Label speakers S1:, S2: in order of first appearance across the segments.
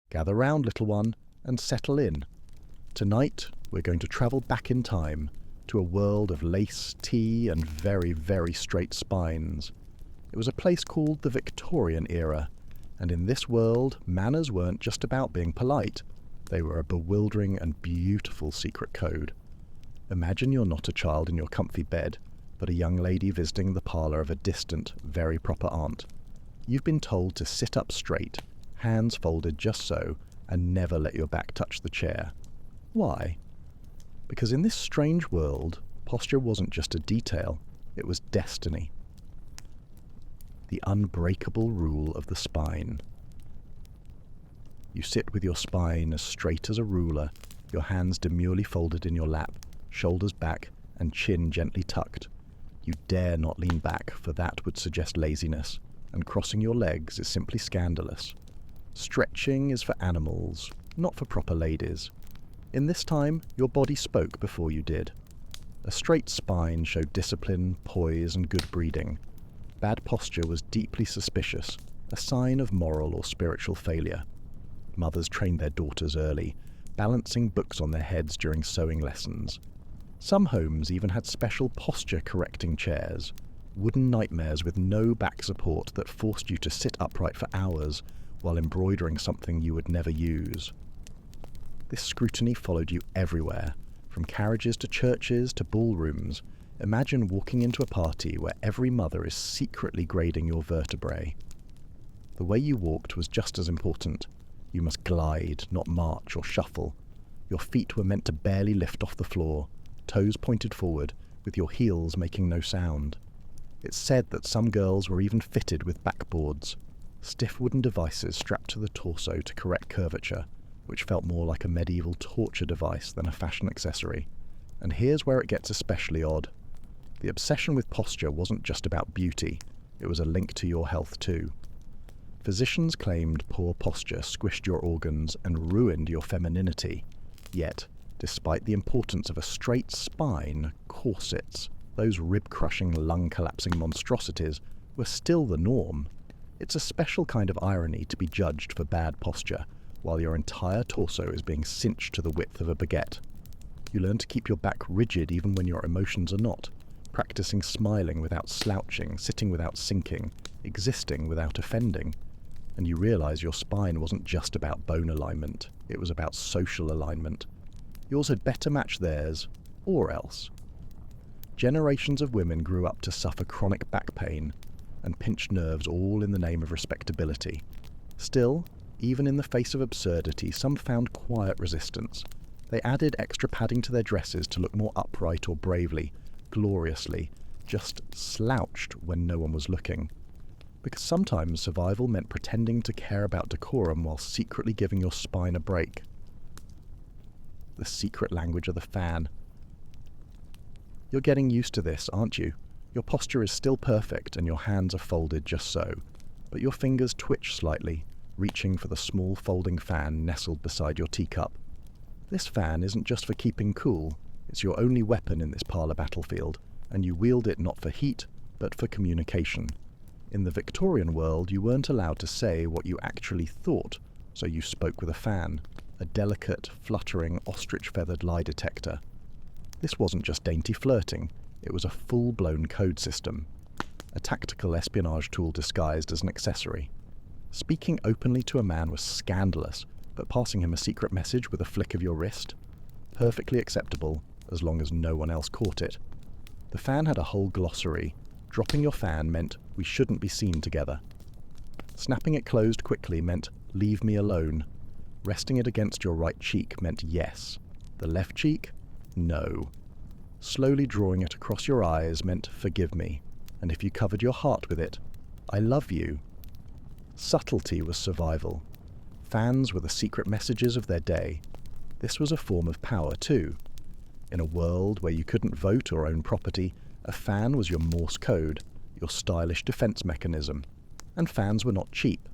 S1: Gather round, little one, and settle in. Tonight, we're going to travel back in time to a world of lace, tea, and very, very straight spines. It was a place called the Victorian era, and in this world, manners weren't just about being polite. They were a bewildering and beautiful secret code. Imagine you're not a child in your comfy bed, but a young lady visiting the parlour of a distant, very proper aunt. You've been told to sit up straight, hands folded just so, and never let your back touch the chair. Why? Because in this strange world, posture wasn't just a detail, it was destiny. The unbreakable rule of the spine. You sit with your spine as straight as a ruler, your hands demurely folded in your lap, shoulders back and chin gently tucked. You dare not lean back, for that would suggest laziness, and crossing your legs is simply scandalous. Stretching is for animals, not for proper ladies. In this time, your body spoke before you did. A straight spine showed discipline, poise, and good breeding. Bad posture was deeply suspicious, a sign of moral or spiritual failure. Mothers trained their daughters early, balancing books on their heads during sewing lessons. Some homes even had special posture-correcting chairs, wooden nightmares with no back support that forced you to sit upright for hours while embroidering something you would never use. This scrutiny followed you everywhere, from carriages to churches to ballrooms. Imagine walking into a party where every mother is secretly grading your vertebrae. The way you walked was just as important. You must glide, not march or shuffle. Your feet were meant to barely lift off the floor, toes pointed forward, with your heels making no sound. It's said that some girls were even fitted with backboards, stiff wooden devices strapped to the torso to correct curvature, which felt more like a medieval torture device than a fashion accessory. And here's where it gets especially odd. The obsession with posture wasn't just about beauty, it was a link to your health too. Physicians claimed poor posture squished your organs and ruined your femininity. Yet, despite the importance of a straight spine, corsets, those rib-crushing, lung-collapsing monstrosities, were still the norm. It's a special kind of irony to be judged for bad posture, while your entire torso is being cinched to the width of a baguette. You learn to keep your back rigid even when your emotions are not, practicing smiling without slouching, sitting without sinking, existing without offending. And you realize your spine wasn't just about bone alignment, it was about social alignment. Yours had better match theirs, or else. Generations of women grew up to suffer chronic back pain and pinched nerves, all in the name of respectability. Still, even in the face of absurdity, some found quiet resistance. They added extra padding to their dresses to look more upright or bravely, gloriously, just slouched when no one was looking. Because sometimes survival meant pretending to care about decorum while secretly giving your spine a break. The secret language of the fan. You're getting used to this, aren't you? Your posture is still perfect and your hands are folded just so, but your fingers twitch slightly, reaching for the small folding fan nestled beside your teacup. This fan isn't just for keeping cool, it's your only weapon in this parlour battlefield, and you wield it not for heat, but for communication. In the Victorian world, you weren't allowed to say what you actually thought, so you spoke with a fan, a delicate, fluttering, ostrich-feathered lie detector. This wasn't just dainty flirting, it was a full-blown code system, a tactical espionage tool disguised as an accessory. Speaking openly to a man was scandalous, but passing him a secret message with a flick of your wrist? Perfectly acceptable, as long as no one else caught it. The fan had a whole glossary. Dropping your fan meant we shouldn't be seen together. Snapping it closed quickly meant leave me alone. Resting it against your right cheek meant yes. The left cheek? No. Slowly drawing it across your eyes meant forgive me. And if you covered your heart with it, I love you. Subtlety was survival. Fans were the secret messages of their day. This was a form of power too. In a world where you couldn't vote or own property, a fan was your Morse code, your stylish defense mechanism. And fans were not cheap.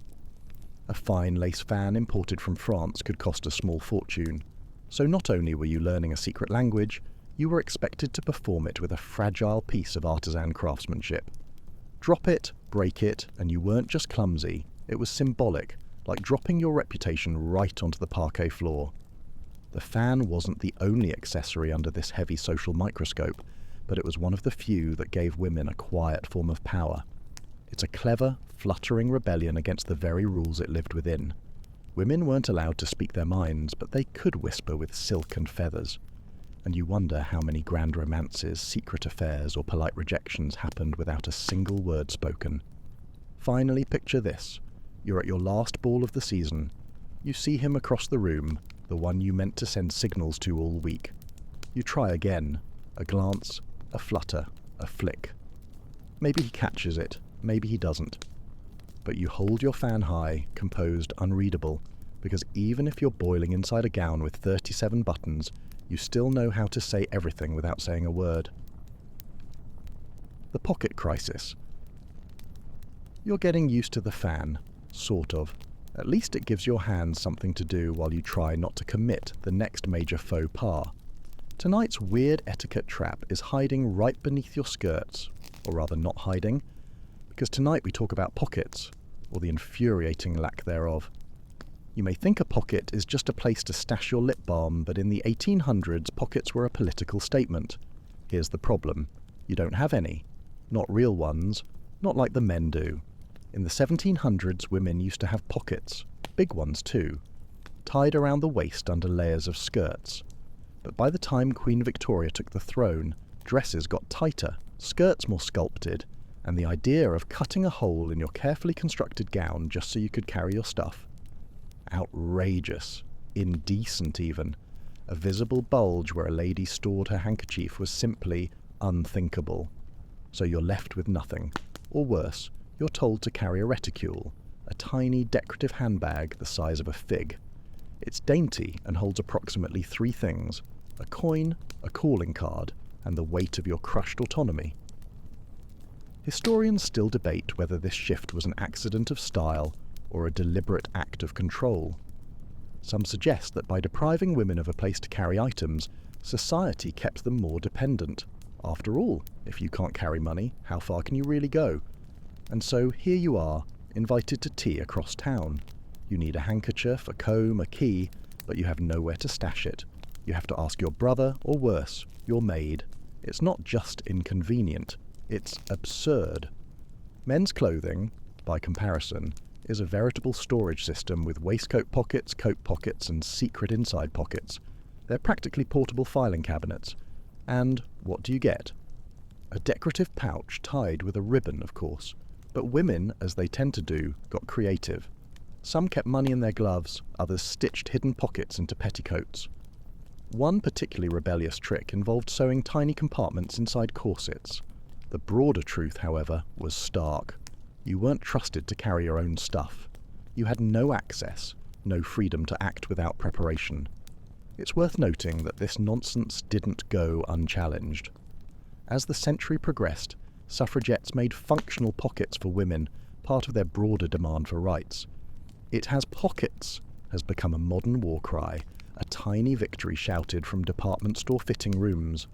S1: A fine lace fan imported from France could cost a small fortune. So not only were you learning a secret language, you were expected to perform it with a fragile piece of artisan craftsmanship. Drop it, break it, and you weren't just clumsy, it was symbolic, like dropping your reputation right onto the parquet floor. The fan wasn't the only accessory under this heavy social microscope, but it was one of the few that gave women a quiet form of power. It's a clever, fluttering rebellion against the very rules it lived within. Women weren't allowed to speak their minds, but they could whisper with silk and feathers. And you wonder how many grand romances, secret affairs, or polite rejections happened without a single word spoken. Finally, picture this. You're at your last ball of the season. You see him across the room, the one you meant to send signals to all week. You try again. A glance, a flutter, a flick. Maybe he catches it, maybe he doesn't. But you hold your fan high, composed, unreadable, because even if you're boiling inside a gown with 37 buttons, you still know how to say everything without saying a word. The pocket crisis. You're getting used to the fan, sort of. At least it gives your hands something to do while you try not to commit the next major faux pas. Tonight's weird etiquette trap is hiding right beneath your skirts, or rather not hiding, because tonight we talk about pockets, or the infuriating lack thereof. You may think a pocket is just a place to stash your lip balm, but in the 1800s pockets were a political statement. Here's the problem. You don't have any. Not real ones, not like the men do. In the 1700s women used to have pockets, big ones too, tied around the waist under layers of skirts. But by the time Queen Victoria took the throne, dresses got tighter, skirts more sculpted, and the idea of cutting a hole in your carefully constructed gown just so you could carry your stuff. Outrageous, indecent even. A visible bulge where a lady stored her handkerchief was simply unthinkable. So you're left with nothing, or worse, you're told to carry a reticule, a tiny decorative handbag the size of a fig. It's dainty and holds approximately 3 things: a coin, a calling card, and the weight of your crushed autonomy. Historians still debate whether this shift was an accident of style or a deliberate act of control. Some suggest that by depriving women of a place to carry items, society kept them more dependent. After all, if you can't carry money, how far can you really go? And so here you are, invited to tea across town. You need a handkerchief, a comb, a key, but you have nowhere to stash it. You have to ask your brother, or worse, your maid. It's not just inconvenient, it's absurd. Men's clothing, by comparison, is a veritable storage system with waistcoat pockets, coat pockets, and secret inside pockets. They're practically portable filing cabinets. And what do you get? A decorative pouch tied with a ribbon, of course. But women, as they tend to do, got creative. Some kept money in their gloves, others stitched hidden pockets into petticoats. One particularly rebellious trick involved sewing tiny compartments inside corsets. The broader truth, however, was stark. You weren't trusted to carry your own stuff. You had no access, no freedom to act without preparation. It's worth noting that this nonsense didn't go unchallenged. As the century progressed, suffragettes made functional pockets for women, part of their broader demand for rights. "It has pockets" has become a modern war cry, a tiny victory shouted from department store fitting rooms.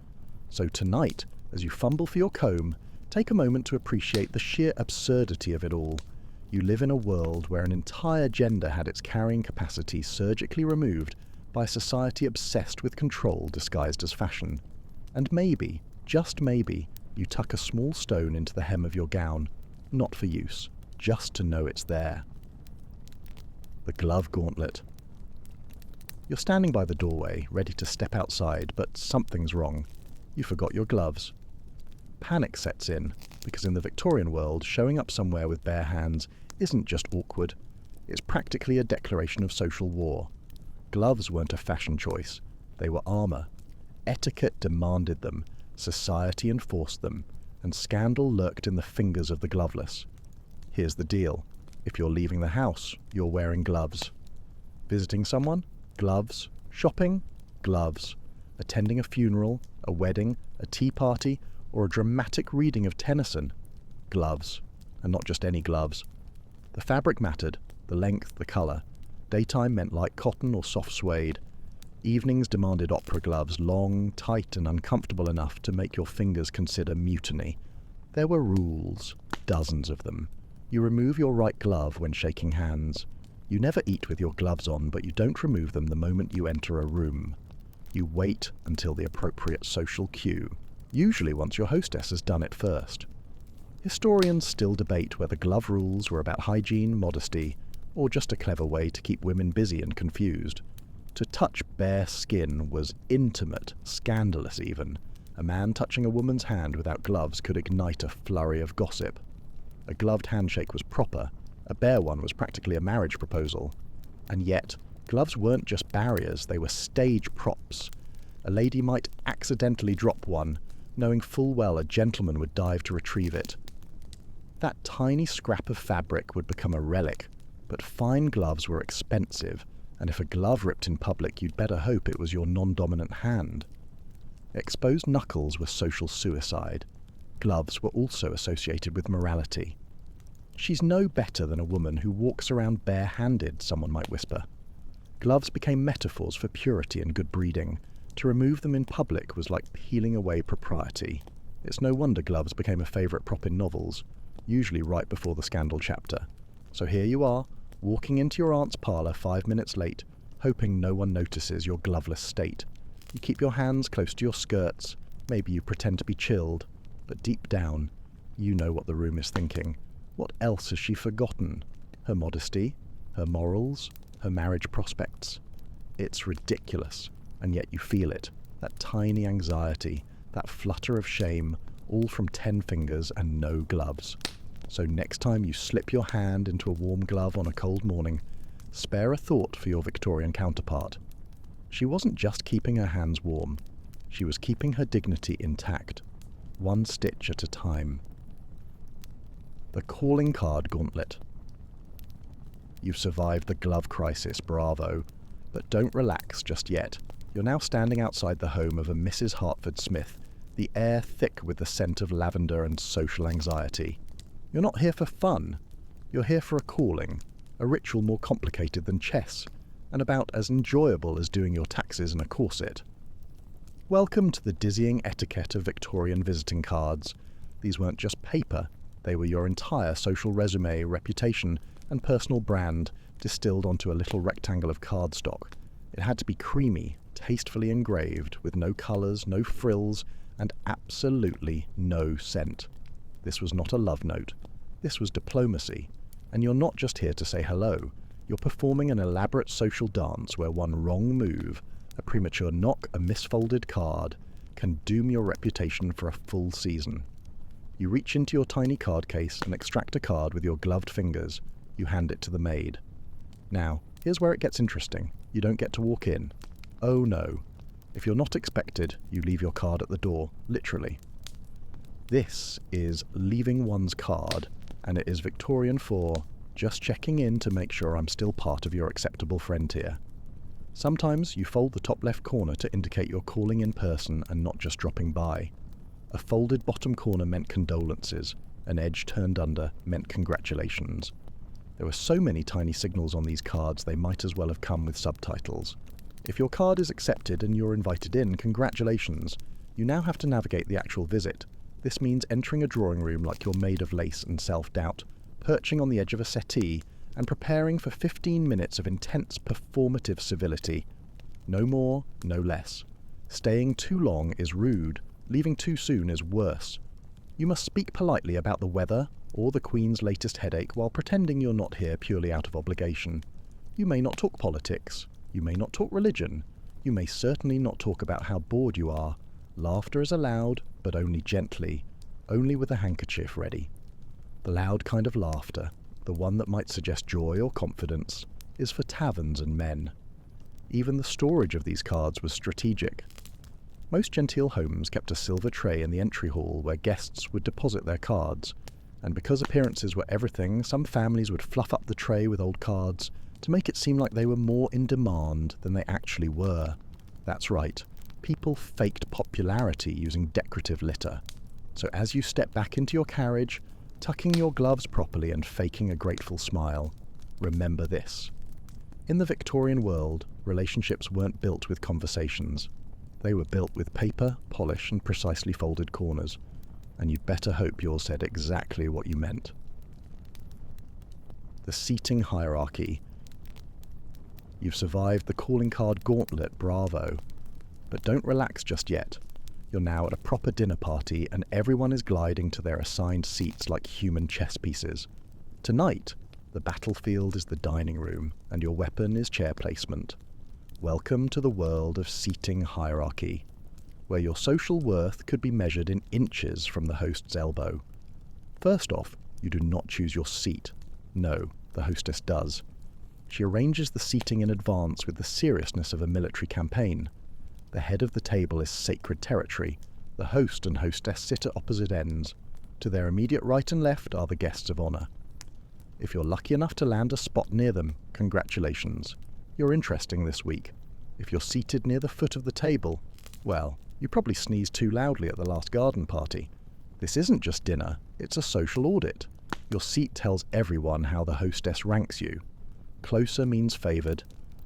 S1: So tonight, as you fumble for your comb, take a moment to appreciate the sheer absurdity of it all. You live in a world where an entire gender had its carrying capacity surgically removed by a society obsessed with control disguised as fashion. And maybe, just maybe, you tuck a small stone into the hem of your gown, not for use, just to know it's there. The glove gauntlet. You're standing by the doorway, ready to step outside, but something's wrong. You forgot your gloves. Panic sets in, because in the Victorian world, showing up somewhere with bare hands isn't just awkward, it's practically a declaration of social war. Gloves weren't a fashion choice, they were armour. Etiquette demanded them, society enforced them, and scandal lurked in the fingers of the gloveless. Here's the deal. If you're leaving the house, you're wearing gloves. Visiting someone? Gloves. Shopping? Gloves. Attending a funeral, a wedding, a tea party, or a dramatic reading of Tennyson? Gloves. And not just any gloves. The fabric mattered, the length, the colour. Daytime meant light cotton or soft suede. Evenings demanded opera gloves, long, tight, and uncomfortable enough to make your fingers consider mutiny. There were rules, dozens of them. You remove your right glove when shaking hands. You never eat with your gloves on, but you don't remove them the moment you enter a room. You wait until the appropriate social cue, usually once your hostess has done it first. Historians still debate whether glove rules were about hygiene, modesty, or just a clever way to keep women busy and confused. To touch bare skin was intimate, scandalous even. A man touching a woman's hand without gloves could ignite a flurry of gossip. A gloved handshake was proper. A bare one was practically a marriage proposal. And yet, gloves weren't just barriers, they were stage props. A lady might accidentally drop one, knowing full well a gentleman would dive to retrieve it. That tiny scrap of fabric would become a relic, but fine gloves were expensive, and if a glove ripped in public, you'd better hope it was your non-dominant hand. Exposed knuckles were social suicide. Gloves were also associated with morality. She's no better than a woman who walks around bare-handed, someone might whisper. Gloves became metaphors for purity and good breeding. To remove them in public was like peeling away propriety. It's no wonder gloves became a favourite prop in novels, usually right before the scandal chapter. So here you are, walking into your aunt's parlour 5 minutes late, hoping no one notices your gloveless state. You keep your hands close to your skirts, maybe you pretend to be chilled, but deep down, you know what the room is thinking. What else has she forgotten? Her modesty? Her morals? Her marriage prospects? It's ridiculous, and yet you feel it. That tiny anxiety, that flutter of shame, all from 10 fingers and no gloves. So next time you slip your hand into a warm glove on a cold morning, spare a thought for your Victorian counterpart. She wasn't just keeping her hands warm, she was keeping her dignity intact, one stitch at a time. The calling card gauntlet. You've survived the glove crisis, bravo, but don't relax just yet. You're now standing outside the home of a Mrs. Hartford Smith, the air thick with the scent of lavender and social anxiety. You're not here for fun. You're here for a calling, a ritual more complicated than chess, and about as enjoyable as doing your taxes in a corset. Welcome to the dizzying etiquette of Victorian visiting cards. These weren't just paper, they were your entire social resume, reputation, and personal brand distilled onto a little rectangle of cardstock. It had to be creamy, tastefully engraved, with no colours, no frills, and absolutely no scent. This was not a love note. This was diplomacy. And you're not just here to say hello. You're performing an elaborate social dance where one wrong move, a premature knock, a misfolded card, can doom your reputation for a full season. You reach into your tiny card case and extract a card with your gloved fingers. You hand it to the maid. Now, here's where it gets interesting. You don't get to walk in. Oh no. If you're not expected, you leave your card at the door, literally. This is leaving one's card, and it is Victorian for just checking in to make sure I'm still part of your acceptable friend tier. Sometimes you fold the top left corner to indicate you're calling in person and not just dropping by. A folded bottom corner meant condolences, an edge turned under meant congratulations. There were so many tiny signals on these cards they might as well have come with subtitles. If your card is accepted and you're invited in, congratulations. You now have to navigate the actual visit. This means entering a drawing room like you're made of lace and self-doubt, perching on the edge of a settee, and preparing for 15 minutes of intense performative civility. No more, no less. Staying too long is rude. Leaving too soon is worse. You must speak politely about the weather or the Queen's latest headache while pretending you're not here purely out of obligation. You may not talk politics. You may not talk religion. You may certainly not talk about how bored you are. Laughter is allowed, but only gently, only with a handkerchief ready. The loud kind of laughter, the one that might suggest joy or confidence, is for taverns and men. Even the storage of these cards was strategic. Most genteel homes kept a silver tray in the entry hall where guests would deposit their cards, and because appearances were everything, some families would fluff up the tray with old cards to make it seem like they were more in demand than they actually were. That's right, people faked popularity using decorative litter. So as you step back into your carriage, tucking your gloves properly and faking a grateful smile, remember this. In the Victorian world, relationships weren't built with conversations. They were built with paper, polish, and precisely folded corners, and you'd better hope yours said exactly what you meant. The seating hierarchy. You've survived the calling card gauntlet, bravo. But don't relax just yet. You're now at a proper dinner party and everyone is gliding to their assigned seats like human chess pieces. Tonight, the battlefield is the dining room and your weapon is chair placement. Welcome to the world of seating hierarchy, where your social worth could be measured in inches from the host's elbow. First off, you do not choose your seat. No, the hostess does. She arranges the seating in advance with the seriousness of a military campaign. The head of the table is sacred territory. The host and hostess sit at opposite ends. To their immediate right and left are the guests of honour. If you're lucky enough to land a spot near them, congratulations. You're interesting this week. If you're seated near the foot of the table, well, you probably sneezed too loudly at the last garden party. This isn't just dinner, it's a social audit. Your seat tells everyone how the hostess ranks you. Closer means favoured,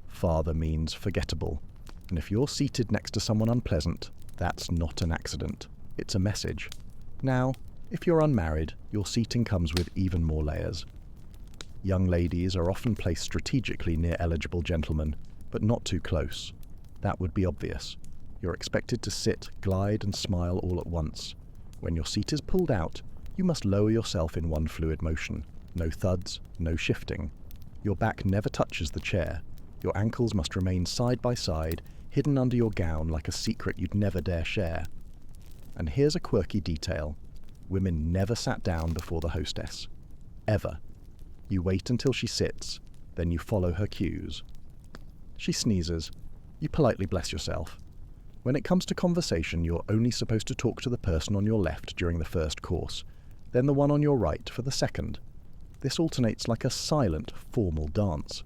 S1: farther means forgettable. And if you're seated next to someone unpleasant, that's not an accident. It's a message. Now, if you're unmarried, your seating comes with even more layers. Young ladies are often placed strategically near eligible gentlemen, but not too close. That would be obvious. You're expected to sit, glide and smile all at once. When your seat is pulled out, you must lower yourself in one fluid motion. No thuds, no shifting. Your back never touches the chair. Your ankles must remain side by side, hidden under your gown like a secret you'd never dare share. And here's a quirky detail. Women never sat down before the hostess. Ever. You wait until she sits, then you follow her cues. She sneezes. You politely bless yourself. When it comes to conversation, you're only supposed to talk to the person on your left during the first course, then the one on your right for the second. This alternates like a silent, formal dance.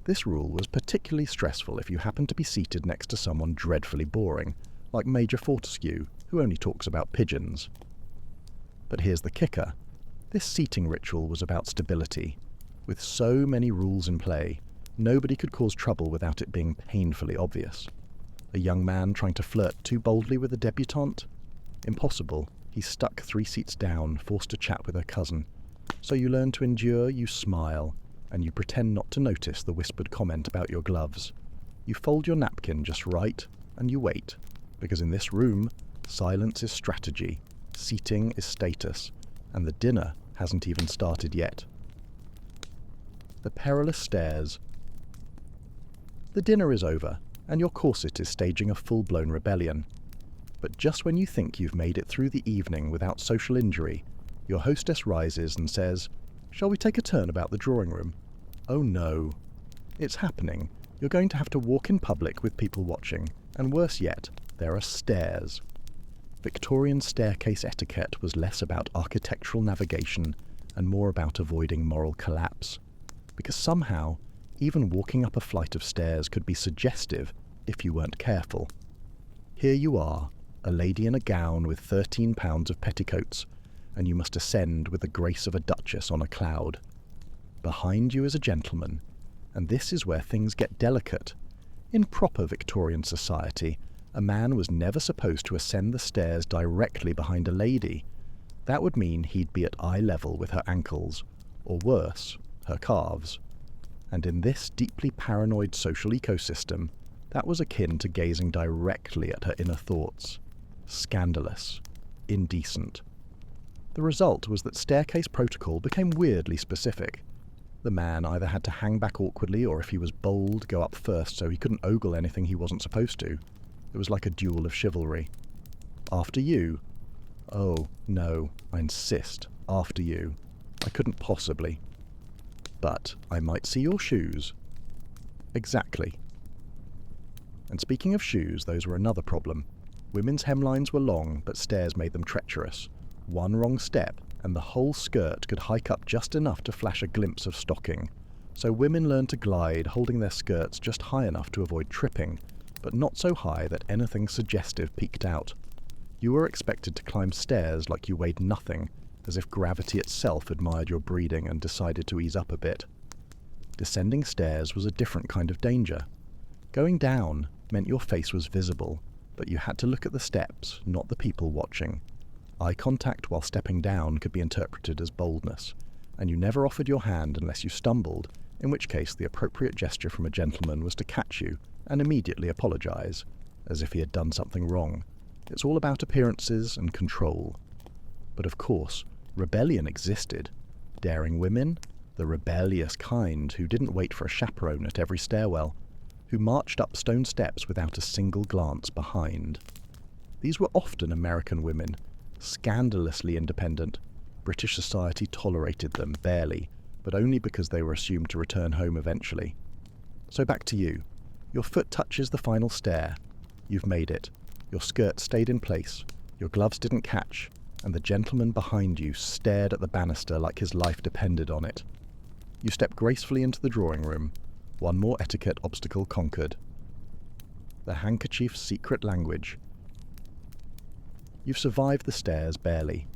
S1: This rule was particularly stressful if you happen to be seated next to someone dreadfully boring, like Major Fortescue, who only talks about pigeons. But here's the kicker. This seating ritual was about stability. With so many rules in play, nobody could cause trouble without it being painfully obvious. A young man trying to flirt too boldly with a debutante? Impossible. He's stuck 3 seats down, forced to chat with her cousin. So you learn to endure, you smile, and you pretend not to notice the whispered comment about your gloves. You fold your napkin just right, and you wait, because in this room, silence is strategy, seating is status, and the dinner hasn't even started yet. The perilous stairs. The dinner is over, and your corset is staging a full-blown rebellion. But just when you think you've made it through the evening without social injury, your hostess rises and says, "Shall we take a turn about the drawing room?" Oh no. It's happening. You're going to have to walk in public with people watching, and worse yet, there are stairs. Victorian staircase etiquette was less about architectural navigation and more about avoiding moral collapse. Because somehow, even walking up a flight of stairs could be suggestive if you weren't careful. Here you are, a lady in a gown with 13 pounds of petticoats, and you must ascend with the grace of a duchess on a cloud. Behind you is a gentleman, and this is where things get delicate. In proper Victorian society, a man was never supposed to ascend the stairs directly behind a lady. That would mean he'd be at eye level with her ankles, or worse, her calves. And in this deeply paranoid social ecosystem, that was akin to gazing directly at her inner thoughts. Scandalous. Indecent. The result was that staircase protocol became weirdly specific. The man either had to hang back awkwardly, or if he was bold, go up first so he couldn't ogle anything he wasn't supposed to. It was like a duel of chivalry. After you. Oh, no, I insist, after you. I couldn't possibly. But I might see your shoes. Exactly. And speaking of shoes, those were another problem. Women's hemlines were long, but stairs made them treacherous. One wrong step, and the whole skirt could hike up just enough to flash a glimpse of stocking. So women learned to glide, holding their skirts just high enough to avoid tripping, but not so high that anything suggestive peeked out. You were expected to climb stairs like you weighed nothing, as if gravity itself admired your breeding and decided to ease up a bit. Descending stairs was a different kind of danger. Going down meant your face was visible, but you had to look at the steps, not the people watching. Eye contact while stepping down could be interpreted as boldness, and you never offered your hand unless you stumbled, in which case the appropriate gesture from a gentleman was to catch you and immediately apologise, as if he had done something wrong. It's all about appearances and control. But of course, rebellion existed. Daring women, the rebellious kind who didn't wait for a chaperone at every stairwell, who marched up stone steps without a single glance behind. These were often American women, scandalously independent. British society tolerated them barely, but only because they were assumed to return home eventually. So back to you. Your foot touches the final stair. You've made it. Your skirt stayed in place. Your gloves didn't catch, and the gentleman behind you stared at the banister like his life depended on it. You step gracefully into the drawing room. One more etiquette obstacle conquered. The handkerchief's secret language. You've survived the stairs barely.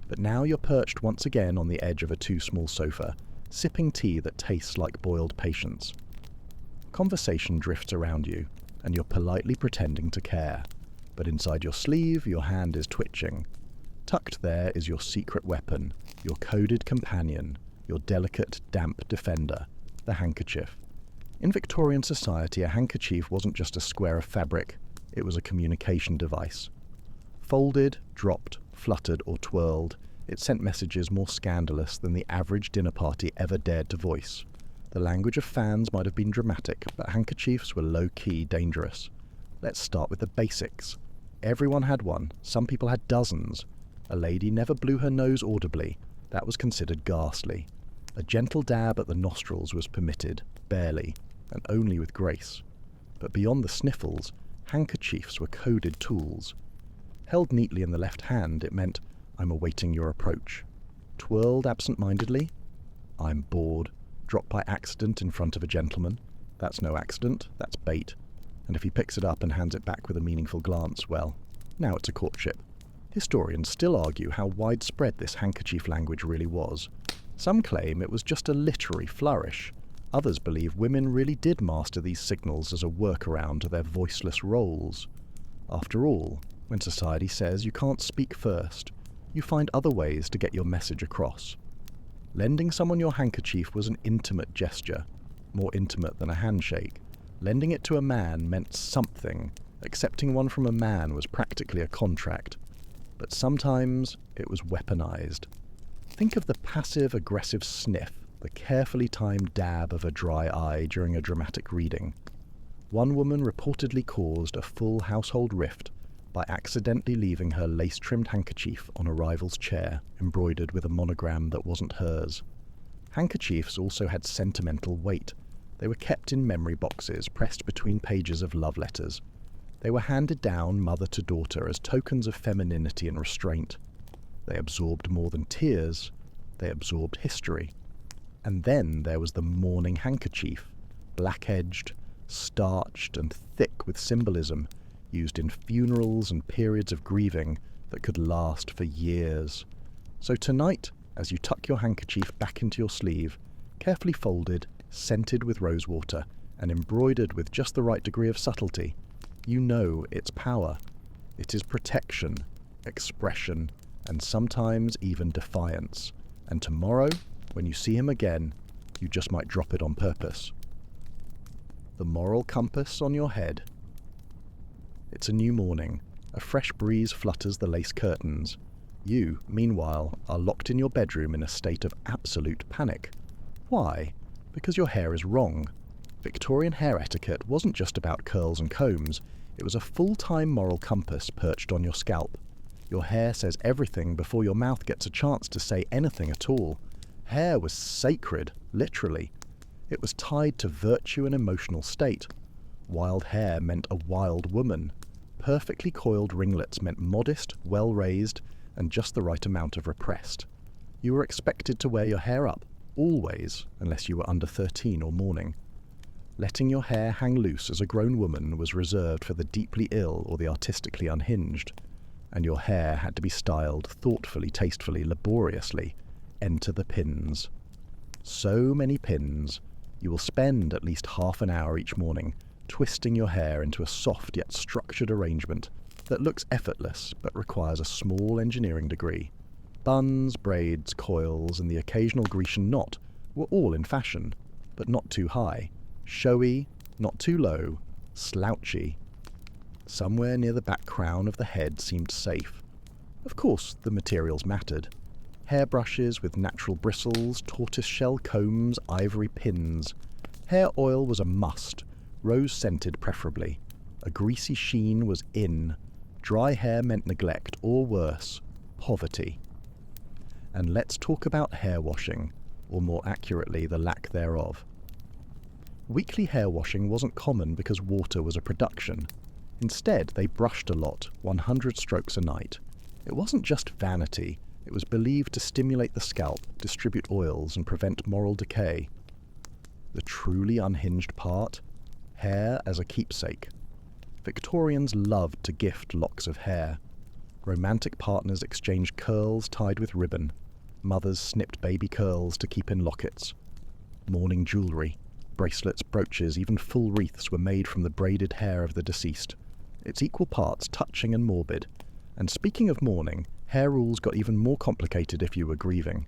S1: But now you're perched once again on the edge of a too-small sofa, sipping tea that tastes like boiled patience. Conversation drifts around you, and you're politely pretending to care. But inside your sleeve, your hand is twitching. Tucked there is your secret weapon, your coded companion, your delicate, damp defender, the handkerchief. In Victorian society, a handkerchief wasn't just a square of fabric, it was a communication device. Folded, dropped, fluttered, or twirled, it sent messages more scandalous than the average dinner party ever dared to voice. The language of fans might have been dramatic, but handkerchiefs were low-key dangerous. Let's start with the basics. Everyone had one, some people had dozens. A lady never blew her nose audibly, that was considered ghastly. A gentle dab at the nostrils was permitted, barely, and only with grace. But beyond the sniffles, handkerchiefs were coded tools. Held neatly in the left hand, it meant, I'm awaiting your approach. Twirled absent-mindedly, I'm bored. Dropped by accident in front of a gentleman, that's no accident, that's bait. And if he picks it up and hands it back with a meaningful glance, well, now it's a courtship. Historians still argue how widespread this handkerchief language really was. Some claim it was just a literary flourish. Others believe women really did master these signals as a workaround to their voiceless roles. After all, when society says you can't speak first, you find other ways to get your message across. Lending someone your handkerchief was an intimate gesture, more intimate than a handshake. Lending it to a man meant something. Accepting one from a man was practically a contract. But sometimes it was weaponized. Think of the passive-aggressive sniff, the carefully timed dab of a dry eye during a dramatic reading. One woman reportedly caused a full household rift by accidentally leaving her lace-trimmed handkerchief on a rival's chair, embroidered with a monogram that wasn't hers. Handkerchiefs also had sentimental weight. They were kept in memory boxes, pressed between pages of love letters. They were handed down mother to daughter as tokens of femininity and restraint. They absorbed more than tears, they absorbed history. And then there was the mourning handkerchief, black-edged, starched, and thick with symbolism, used in funerals and periods of grieving that could last for years. So tonight, as you tuck your handkerchief back into your sleeve, carefully folded, scented with rosewater, and embroidered with just the right degree of subtlety, you know its power. It is protection, expression, and sometimes even defiance. And tomorrow, when you see him again, you just might drop it on purpose. The moral compass on your head. It's a new morning. A fresh breeze flutters the lace curtains. You, meanwhile, are locked in your bedroom in a state of absolute panic. Why? Because your hair is wrong. Victorian hair etiquette wasn't just about curls and combs. It was a full-time moral compass perched on your scalp. Your hair says everything before your mouth gets a chance to say anything at all. Hair was sacred, literally. It was tied to virtue and emotional state. Wild hair meant a wild woman. Perfectly coiled ringlets meant modest, well-raised, and just the right amount of repressed. You were expected to wear your hair up, always, unless you were under 13 or mourning. Letting your hair hang loose as a grown woman was reserved for the deeply ill or the artistically unhinged, and your hair had to be styled thoughtfully, tastefully, laboriously. Enter the pins. So many pins. You will spend at least half an hour each morning twisting your hair into a soft yet structured arrangement that looks effortless but requires a small engineering degree. Buns, braids, coils, and the occasional Grecian knot were all in fashion. but not too high. Showy, not too low. Slouchy. Somewhere near the back crown of the head seemed safe. Of course, the materials mattered. Hairbrushes with natural bristles, tortoiseshell combs, ivory pins. Hair oil was a must, rose-scented preferably. A greasy sheen was in. Dry hair meant neglect, or worse, poverty. And let's talk about hair washing, or more accurately, the lack thereof. Weekly hair washing wasn't common because water was a production. Instead, they brushed a lot, 100 strokes a night. It wasn't just vanity, it was believed to stimulate the scalp, distribute oils, and prevent moral decay. The truly unhinged part? Hair as a keepsake. Victorians loved to gift locks of hair. Romantic partners exchanged curls tied with ribbon. Mothers snipped baby curls to keep in lockets. Mourning jewellery, bracelets, brooches, even full wreaths were made from the braided hair of the deceased. It's equal parts touching and morbid. And speaking of mourning, hair rules got even more complicated if you were grieving.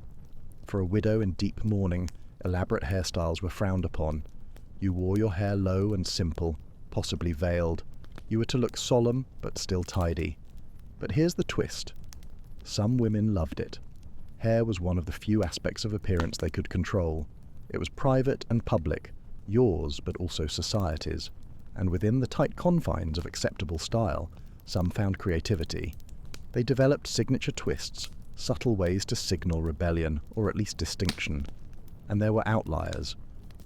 S1: For a widow in deep mourning, elaborate hairstyles were frowned upon. You wore your hair low and simple, possibly veiled. You were to look solemn, but still tidy. But here's the twist. Some women loved it. Hair was one of the few aspects of appearance they could control. It was private and public, yours but also society's. And within the tight confines of acceptable style, some found creativity. They developed signature twists, subtle ways to signal rebellion, or at least distinction. And there were outliers.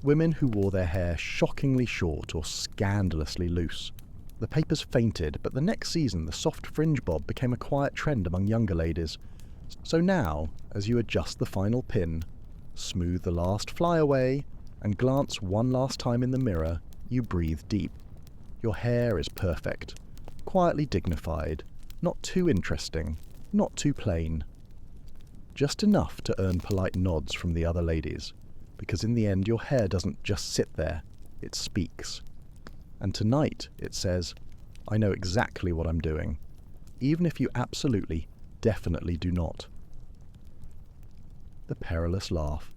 S1: Women who wore their hair shockingly short or scandalously loose. The papers fainted, but the next season the soft fringe bob became a quiet trend among younger ladies. So now, as you adjust the final pin, smooth the last flyaway, and glance one last time in the mirror, you breathe deep. Your hair is perfect, quietly dignified, not too interesting, not too plain. Just enough to earn polite nods from the other ladies, because in the end your hair doesn't just sit there, it speaks. And tonight it says, I know exactly what I'm doing, even if you absolutely, definitely do not. The perilous laugh.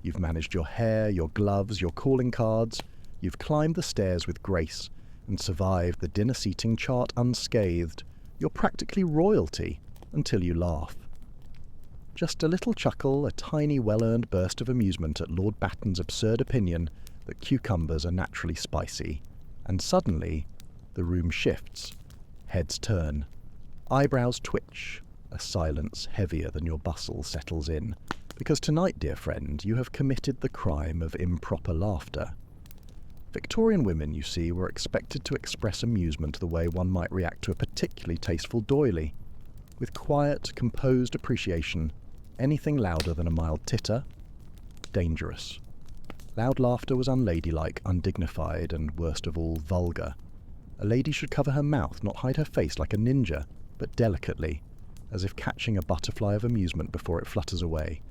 S1: You've managed your hair, your gloves, your calling cards. You've climbed the stairs with grace and survived the dinner seating chart unscathed. You're practically royalty until you laugh. Just a little chuckle, a tiny well-earned burst of amusement at Lord Batten's absurd opinion that cucumbers are naturally spicy. And suddenly, the room shifts. Heads turn. Eyebrows twitch. A silence heavier than your bustle settles in. Because tonight, dear friend, you have committed the crime of improper laughter. Victorian women, you see, were expected to express amusement the way one might react to a particularly tasteful doily. With quiet, composed appreciation, anything louder than a mild titter, dangerous. Loud laughter was unladylike, undignified, and worst of all, vulgar. A lady should cover her mouth, not hide her face like a ninja, but delicately, as if catching a butterfly of amusement before it flutters away.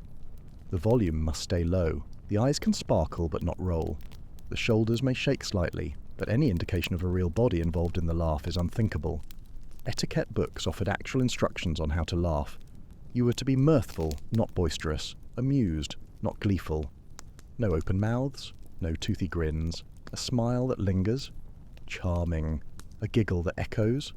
S1: The volume must stay low. The eyes can sparkle but not roll. The shoulders may shake slightly, but any indication of a real body involved in the laugh is unthinkable. Etiquette books offered actual instructions on how to laugh. You were to be mirthful, not boisterous, amused, not gleeful. No open mouths, no toothy grins, a smile that lingers. Charming. A giggle that echoes.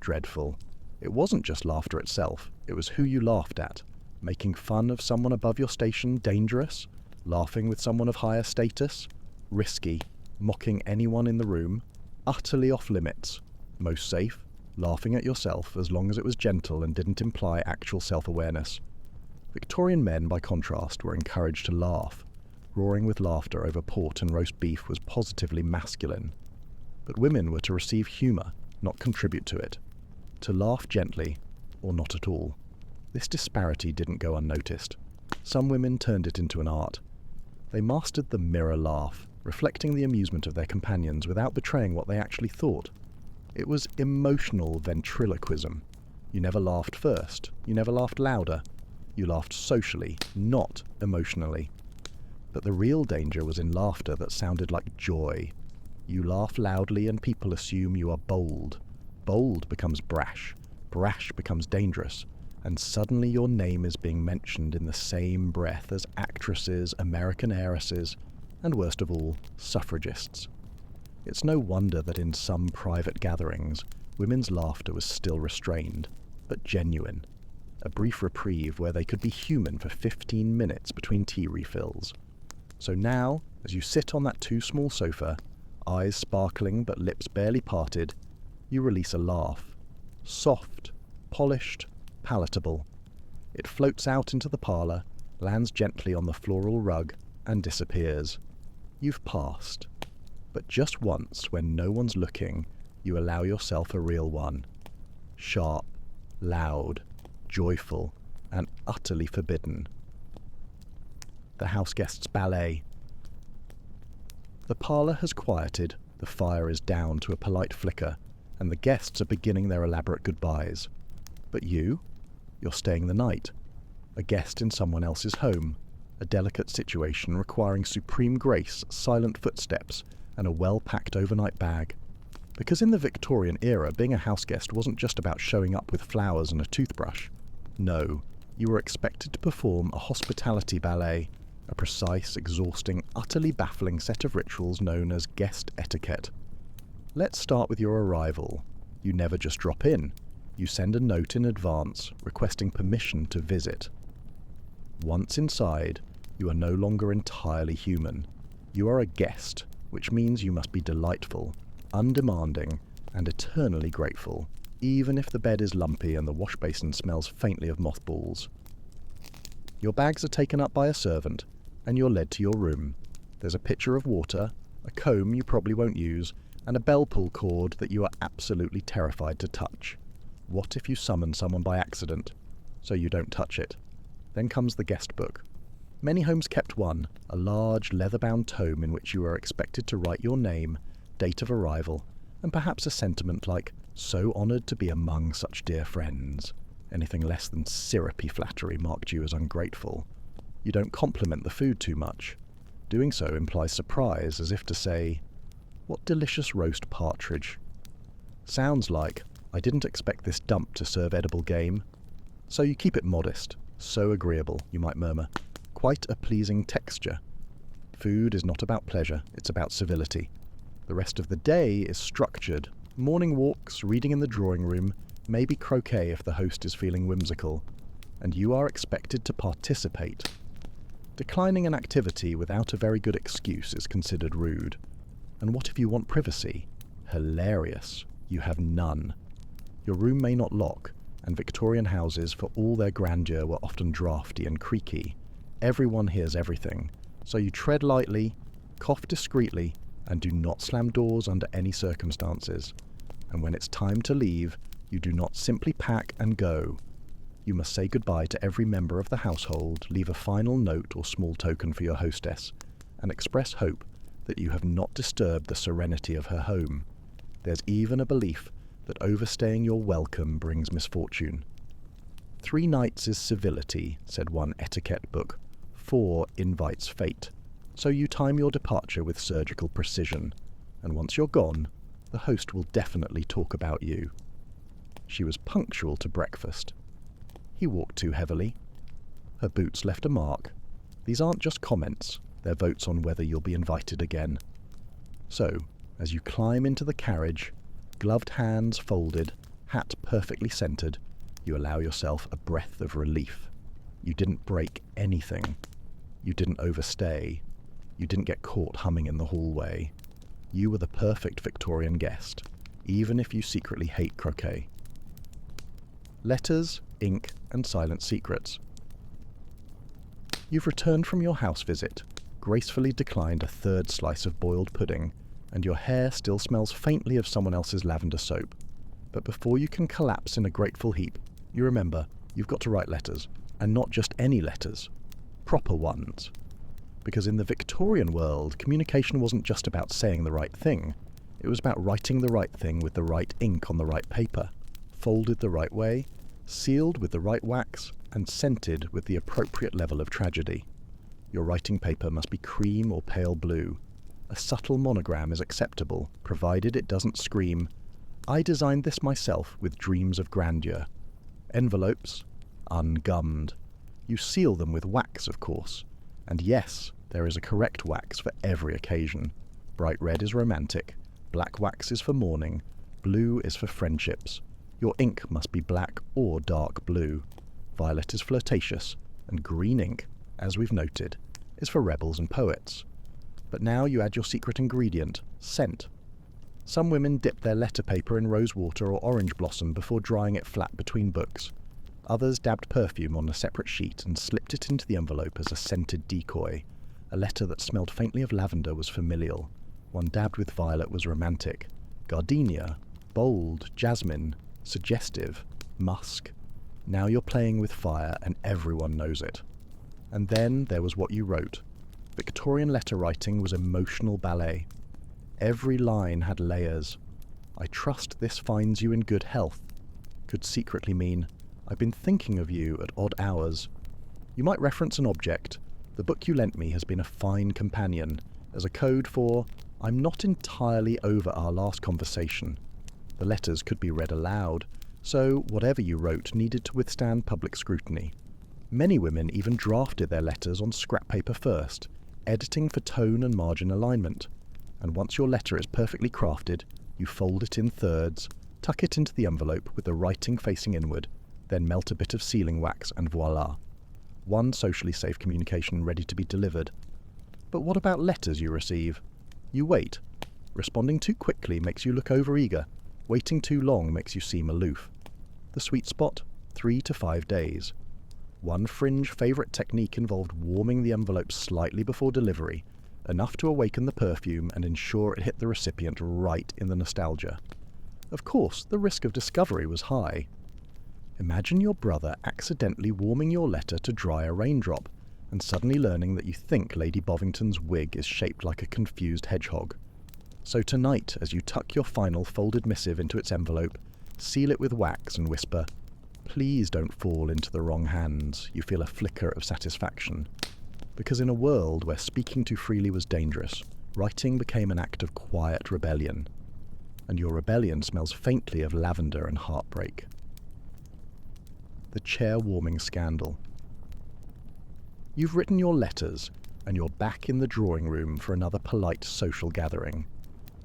S1: Dreadful. It wasn't just laughter itself, it was who you laughed at. Making fun of someone above your station dangerous? Laughing with someone of higher status? Risky. Mocking anyone in the room? Utterly off limits. Most safe? Laughing at yourself as long as it was gentle and didn't imply actual self-awareness. Victorian men, by contrast, were encouraged to laugh. Roaring with laughter over port and roast beef was positively masculine. But women were to receive humour, not contribute to it. To laugh gently, or not at all. This disparity didn't go unnoticed. Some women turned it into an art. They mastered the mirror laugh, reflecting the amusement of their companions without betraying what they actually thought. It was emotional ventriloquism. You never laughed first. You never laughed louder. You laughed socially, not emotionally. But the real danger was in laughter that sounded like joy. You laugh loudly and people assume you are bold. Bold becomes brash. Brash becomes dangerous. and suddenly your name is being mentioned in the same breath as actresses, American heiresses, and worst of all, suffragists. It's no wonder that in some private gatherings, women's laughter was still restrained, but genuine. A brief reprieve where they could be human for 15 minutes between tea refills. So now, as you sit on that too small sofa, eyes sparkling but lips barely parted, you release a laugh. Soft, polished, palatable. It floats out into the parlor, lands gently on the floral rug, and disappears. You've passed. But just once, when no one's looking, you allow yourself a real one. Sharp, loud, joyful, and utterly forbidden. The houseguest's ballet. The parlour has quieted, the fire is down to a polite flicker, and the guests are beginning their elaborate goodbyes. But you're staying the night. A guest in someone else's home, a delicate situation requiring supreme grace, silent footsteps, and a well-packed overnight bag. Because in the Victorian era, being a houseguest wasn't just about showing up with flowers and a toothbrush. No, you were expected to perform a hospitality ballet, a precise, exhausting, utterly baffling set of rituals known as guest etiquette. Let's start with your arrival. You never just drop in. You send a note in advance requesting permission to visit. Once inside, you are no longer entirely human. You are a guest, which means you must be delightful, undemanding, and eternally grateful, even if the bed is lumpy and the wash basin smells faintly of mothballs. Your bags are taken up by a servant, and you're led to your room. There's a pitcher of water, a comb you probably won't use, and a bell pull cord that you are absolutely terrified to touch. What if you summon someone by accident? So you don't touch it. Then comes the guest book. Many homes kept one, a large leather-bound tome in which you are expected to write your name, date of arrival, and perhaps a sentiment like, "So honoured to be among such dear friends." Anything less than syrupy flattery marked you as ungrateful. You don't compliment the food too much. Doing so implies surprise, as if to say, "What delicious roast partridge." Sounds like, "I didn't expect this dump to serve edible game." So you keep it modest, so agreeable, you might murmur. Quite a pleasing texture. Food is not about pleasure, it's about civility. The rest of the day is structured. Morning walks, reading in the drawing room, maybe croquet if the host is feeling whimsical. And you are expected to participate. Declining an activity without a very good excuse is considered rude. And what if you want privacy? Hilarious. You have none. Your room may not lock, and Victorian houses, for all their grandeur, were often draughty and creaky. Everyone hears everything, so you tread lightly, cough discreetly, and do not slam doors under any circumstances. And when it's time to leave, you do not simply pack and go. You must say goodbye to every member of the household, leave a final note or small token for your hostess, and express hope that you have not disturbed the serenity of her home. There's even a belief that overstaying your welcome brings misfortune. 3 nights is civility, said one etiquette book. 4 invites fate. So you time your departure with surgical precision, and once you're gone, the host will definitely talk about you. She was punctual to breakfast. He walked too heavily. Her boots left a mark. These aren't just comments, they're votes on whether you'll be invited again. So, as you climb into the carriage, gloved hands folded, hat perfectly centered, you allow yourself a breath of relief. You didn't break anything. You didn't overstay. You didn't get caught humming in the hallway. You were the perfect Victorian guest, even if you secretly hate croquet. Letters, ink, and silent secrets. You've returned from your house visit, gracefully declined a 3rd slice of boiled pudding, and your hair still smells faintly of someone else's lavender soap. But before you can collapse in a grateful heap, you remember you've got to write letters, and not just any letters, proper ones. Because in the Victorian world, communication wasn't just about saying the right thing, it was about writing the right thing with the right ink on the right paper, folded the right way, sealed with the right wax, and scented with the appropriate level of tragedy. Your writing paper must be cream or pale blue. A subtle monogram is acceptable, provided it doesn't scream, "I designed this myself with dreams of grandeur." Envelopes, ungummed. You seal them with wax, of course. And yes, there is a correct wax for every occasion. Bright red is romantic, black wax is for mourning, blue is for friendships. Your ink must be black or dark blue. Violet is flirtatious, and green ink, as we've noted, is for rebels and poets. But now you add your secret ingredient, scent. Some women dip their letter paper in rose water or orange blossom before drying it flat between books. Others dabbed perfume on a separate sheet and slipped it into the envelope as a scented decoy. A letter that smelled faintly of lavender was familial. One dabbed with violet was romantic. Gardenia, bold, jasmine, suggestive, musk. Now you're playing with fire and everyone knows it. And then there was what you wrote. Victorian letter writing was emotional ballet. Every line had layers. I trust this finds you in good health could secretly mean, I've been thinking of you at odd hours. You might reference an object. The book you lent me has been a fine companion, as a code for, I'm not entirely over our last conversation. The letters could be read aloud, so whatever you wrote needed to withstand public scrutiny. Many women even drafted their letters on scrap paper first, editing for tone and margin alignment. And once your letter is perfectly crafted, you fold it in thirds, tuck it into the envelope with the writing facing inward, then melt a bit of sealing wax and voila. One socially safe communication ready to be delivered. But what about letters you receive? You wait. Responding too quickly makes you look overeager. Waiting too long makes you seem aloof. The sweet spot? 3 to 5 days. One fringe favourite technique involved warming the envelope slightly before delivery, enough to awaken the perfume and ensure it hit the recipient right in the nostalgia. Of course, the risk of discovery was high. Imagine your brother accidentally warming your letter to dry a raindrop, and suddenly learning that you think Lady Bovington's wig is shaped like a confused hedgehog. So tonight, as you tuck your final folded missive into its envelope, seal it with wax and whisper, please don't fall into the wrong hands. You feel a flicker of satisfaction. Because in a world where speaking too freely was dangerous, writing became an act of quiet rebellion. And your rebellion smells faintly of lavender and heartbreak. The chair-warming scandal. You've written your letters, and you're back in the drawing room for another polite social gathering.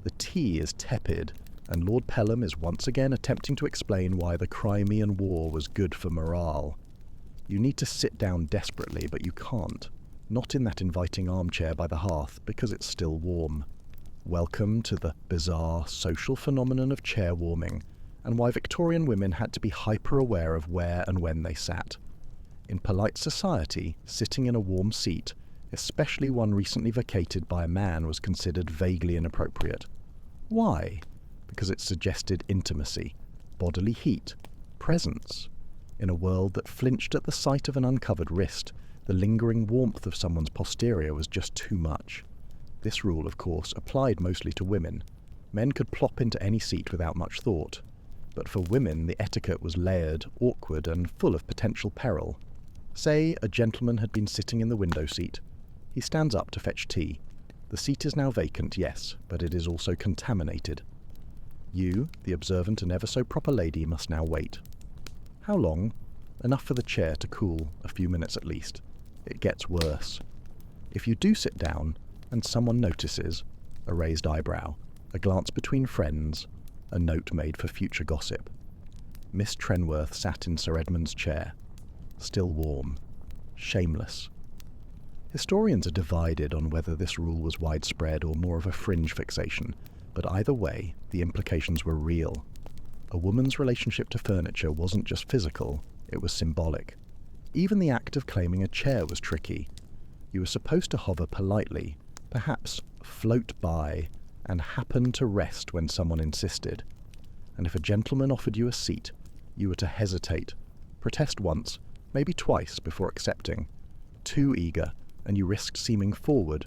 S1: The tea is tepid, and Lord Pelham is once again attempting to explain why the Crimean War was good for morale. You need to sit down desperately, but you can't. Not in that inviting armchair by the hearth, because it's still warm. Welcome to the bizarre social phenomenon of chair warming, and why Victorian women had to be hyper-aware of where and when they sat. In polite society, sitting in a warm seat, especially one recently vacated by a man, was considered vaguely inappropriate. Why? Because it suggested intimacy, bodily heat, presence. In a world that flinched at the sight of an uncovered wrist, the lingering warmth of someone's posterior was just too much. This rule, of course, applied mostly to women. Men could plop into any seat without much thought. But for women, the etiquette was layered, awkward, and full of potential peril. Say a gentleman had been sitting in the window seat. He stands up to fetch tea. The seat is now vacant, yes, but it is also contaminated. You, the observant and ever so proper lady, must now wait. How long? Enough for the chair to cool, a few minutes at least. It gets worse. If you do sit down, and someone notices, a raised eyebrow, a glance between friends, a note made for future gossip. Miss Trenworth sat in Sir Edmund's chair, still warm, shameless. Historians are divided on whether this rule was widespread or more of a fringe fixation, but either way, the implications were real. A woman's relationship to furniture wasn't just physical, it was symbolic. Even the act of claiming a chair was tricky. You were supposed to hover politely, perhaps float by, and happen to rest when someone insisted. And if a gentleman offered you a seat, you were to hesitate, protest once, maybe twice before accepting. Too eager, and you risked seeming forward.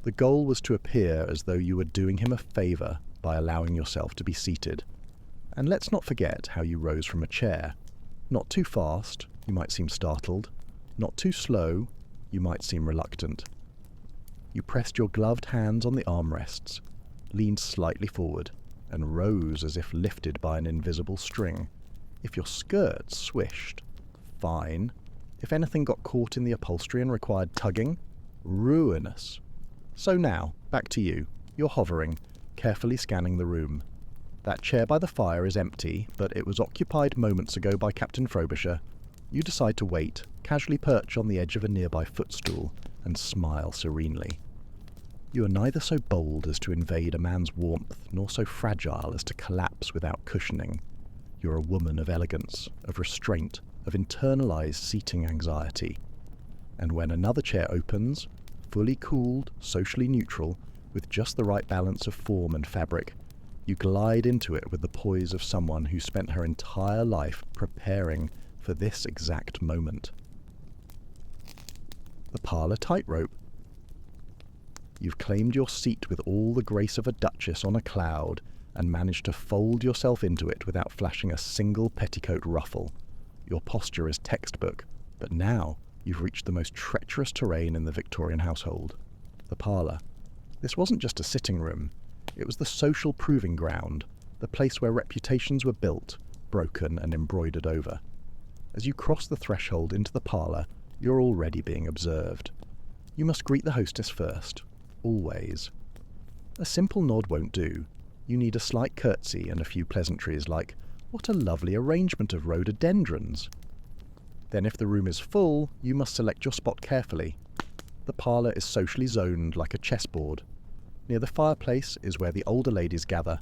S1: The goal was to appear as though you were doing him a favour by allowing yourself to be seated. And let's not forget how you rose from a chair. Not too fast, you might seem startled. Not too slow, you might seem reluctant. You pressed your gloved hands on the armrests, leaned slightly forward, and rose as if lifted by an invisible string. If your skirts swished, fine. If anything got caught in the upholstery and required tugging, ruinous. So now, back to you. You're hovering, carefully scanning the room. That chair by the fire is empty, but it was occupied moments ago by Captain Frobisher. You decide to wait, casually perch on the edge of a nearby footstool, and smile serenely. You are neither so bold as to invade a man's warmth, nor so fragile as to collapse without cushioning. You're a woman of elegance, of restraint, of internalized seating anxiety. And when another chair opens, fully cooled, socially neutral, with just the right balance of form and fabric, you glide into it with the poise of someone who spent her entire life preparing for this exact moment. The parlour tightrope. You've claimed your seat with all the grace of a duchess on a cloud and managed to fold yourself into it without flashing a single petticoat ruffle. Your posture is textbook, but now you've reached the most treacherous terrain in the Victorian household, the parlour. This wasn't just a sitting room, it was the social proving ground, the place where reputations were built, broken and embroidered over. As you cross the threshold into the parlour, you're already being observed. You must greet the hostess first, always. A simple nod won't do. You need a slight curtsy and a few pleasantries like, "What a lovely arrangement of rhododendrons." Then if the room is full, you must select your spot carefully. The parlour is socially zoned like a chessboard. Near the fireplace is where the older ladies gather.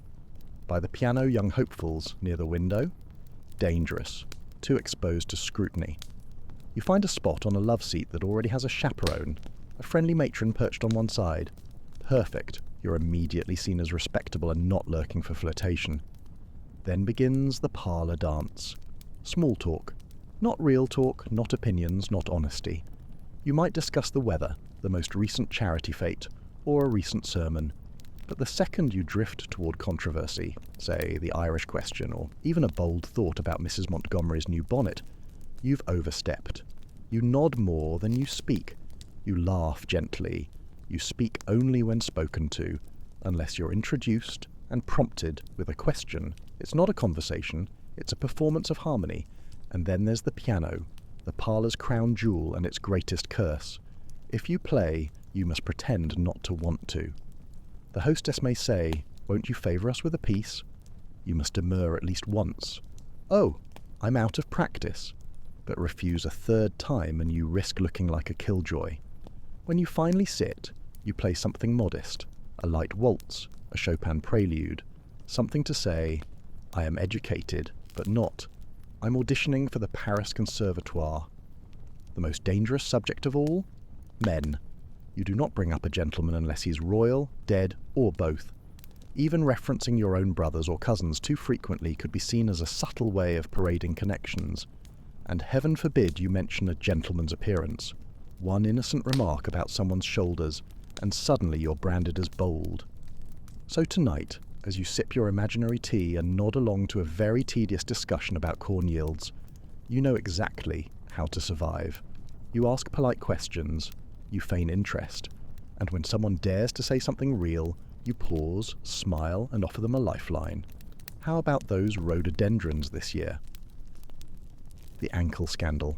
S1: By the piano, young hopefuls. Near the window, dangerous, too exposed to scrutiny. You find a spot on a love seat that already has a chaperone, a friendly matron perched on one side. Perfect. You're immediately seen as respectable and not lurking for flirtation. Then begins the parlour dance. Small talk. Not real talk, not opinions, not honesty. You might discuss the weather, the most recent charity fete, or a recent sermon. But the second you drift toward controversy, say the Irish question, or even a bold thought about Mrs. Montgomery's new bonnet, you've overstepped. You nod more than you speak. You laugh gently. You speak only when spoken to, unless you're introduced and prompted with a question. It's not a conversation, it's a performance of harmony. And then there's the piano, the parlour's crown jewel and its greatest curse. If you play, you must pretend not to want to. The hostess may say, "Won't you favour us with a piece?" You must demur at least once. "Oh, I'm out of practice," but refuse a third time and you risk looking like a killjoy. When you finally sit, you play something modest, a light waltz, a Chopin prelude, something to say, "I am educated, but not. I'm auditioning for the Paris Conservatoire." The most dangerous subject of all? Men. You do not bring up a gentleman unless he's royal, dead, or both. Even referencing your own brothers or cousins too frequently could be seen as a subtle way of parading connections. And heaven forbid you mention a gentleman's appearance. One innocent remark about someone's shoulders, and suddenly you're branded as bold. So tonight, as you sip your imaginary tea and nod along to a very tedious discussion about corn yields, you know exactly how to survive. You ask polite questions, you feign interest, and when someone dares to say something real, you pause, smile, and offer them a lifeline. How about those rhododendrons this year? The ankle scandal.